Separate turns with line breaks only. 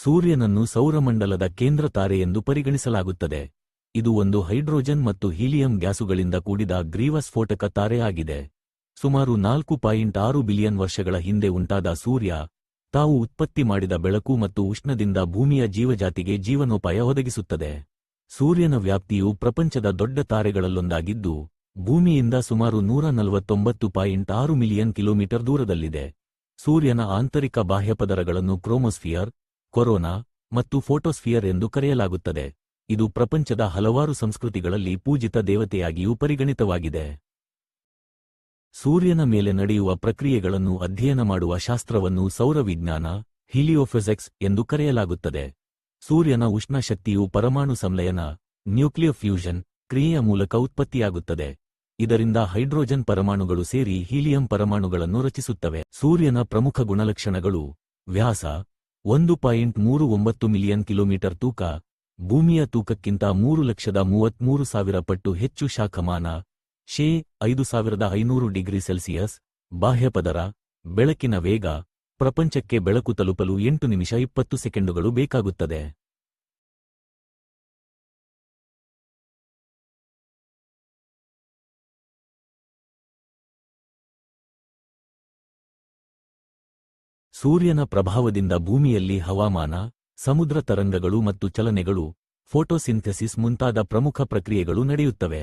ಸೂರ್ಯನನ್ನು ಸೌರಮಂಡಲದ ಕೇಂದ್ರ ತಾರೆಯೆಂದು ಪರಿಗಣಿಸಲಾಗುತ್ತದೆ. ಇದು ಒಂದು ಹೈಡ್ರೋಜನ್ ಮತ್ತು ಹೀಲಿಯಂ ಗ್ಯಾಸುಗಳಿಂದ ಕೂಡಿದ ಗ್ರೀವ ಸ್ಫೋಟಕ ತಾರೆ ಆಗಿದೆ. ಸುಮಾರು 4.6 ಬಿಲಿಯನ್ ವರ್ಷಗಳ ಹಿಂದೆ ಉಂಟಾದ ಸೂರ್ಯ, ತಾವು ಉತ್ಪತ್ತಿ ಮಾಡಿದ ಬೆಳಕು ಮತ್ತು ಉಷ್ಣದಿಂದ ಭೂಮಿಯ ಜೀವಜಾತಿಗೆ ಜೀವನೋಪಾಯ ಒದಗಿಸುತ್ತದೆ. ಸೂರ್ಯನ ವ್ಯಾಪ್ತಿಯು ಪ್ರಪಂಚದ ದೊಡ್ಡ ತಾರೆಗಳಲ್ಲೊಂದಾಗಿದ್ದು, ಭೂಮಿಯಿಂದ ಸುಮಾರು 149.6 ಮಿಲಿಯನ್ ಕಿಲೋಮೀಟರ್ ದೂರದಲ್ಲಿದೆ. ಸೂರ್ಯನ ಆಂತರಿಕ ಬಾಹ್ಯಪದರಗಳನ್ನು ಕ್ರೋಮೋಸ್ಫಿಯರ್, ಕೊರೋನಾ ಮತ್ತು ಫೋಟೋಸ್ಫಿಯರ್ ಎಂದು ಕರೆಯಲಾಗುತ್ತದೆ. ಇದು ಪ್ರಪಂಚದ ಹಲವಾರು ಸಂಸ್ಕೃತಿಗಳಲ್ಲಿ ಪೂಜಿತ ದೇವತೆಯಾಗಿಯೂ ಪರಿಗಣಿತವಾಗಿದೆ. ಸೂರ್ಯನ ಮೇಲೆ ನಡೆಯುವ ಪ್ರಕ್ರಿಯೆಗಳನ್ನು ಅಧ್ಯಯನ ಮಾಡುವ ಶಾಸ್ತ್ರವನ್ನು ಸೌರವಿಜ್ಞಾನ, ಹೀಲಿಯೋಫಿಸಿಕ್ಸ್ ಎಂದು ಕರೆಯಲಾಗುತ್ತದೆ. ಸೂರ್ಯನ ಉಷ್ಣ ಶಕ್ತಿಯು ಪರಮಾಣು ಸಂಲಯನ, ನ್ಯೂಕ್ಲಿಯರ್ ಫ್ಯೂಷನ್ ಕ್ರಿಯೆಯ ಮೂಲಕ ಉತ್ಪತ್ತಿಯಾಗುತ್ತದೆ. ಇದರಿಂದ ಹೈಡ್ರೋಜನ್ ಪರಮಾಣುಗಳು ಸೇರಿ ಹೀಲಿಯಂ ಪರಮಾಣುಗಳನ್ನು ರಚಿಸುತ್ತವೆ. ಸೂರ್ಯನ ಪ್ರಮುಖ ಗುಣಲಕ್ಷಣಗಳು: ವ್ಯಾಸ 1.39 ಮಿಲಿಯನ್ ಕಿಲೋಮೀಟರ್, ತೂಕ ಭೂಮಿಯ ತೂಕಕ್ಕಿಂತ 3,33,000 ಪಟ್ಟು ಹೆಚ್ಚು, ಶಾಖಮಾನ ಶೇ 5500 ಡಿಗ್ರಿ ಸೆಲ್ಸಿಯಸ್, ಬಾಹ್ಯಪದರ, ಬೆಳಕಿನ ವೇಗ ಪ್ರಪಂಚಕ್ಕೆ ಬೆಳಕು ತಲುಪಲು 8 ನಿಮಿಷ 20 ಸೆಕೆಂಡುಗಳು ಬೇಕಾಗುತ್ತದೆ. ಸೂರ್ಯನ ಪ್ರಭಾವದಿಂದ ಭೂಮಿಯಲ್ಲಿ ಹವಾಮಾನ, ಸಮುದ್ರ ತರಂಗಗಳು ಮತ್ತು ಚಲನೆಗಳು, ಫೋಟೋಸಿಂಥೆಸಿಸ್ ಮುಂತಾದ ಪ್ರಮುಖ ಪ್ರಕ್ರಿಯೆಗಳು ನಡೆಯುತ್ತವೆ.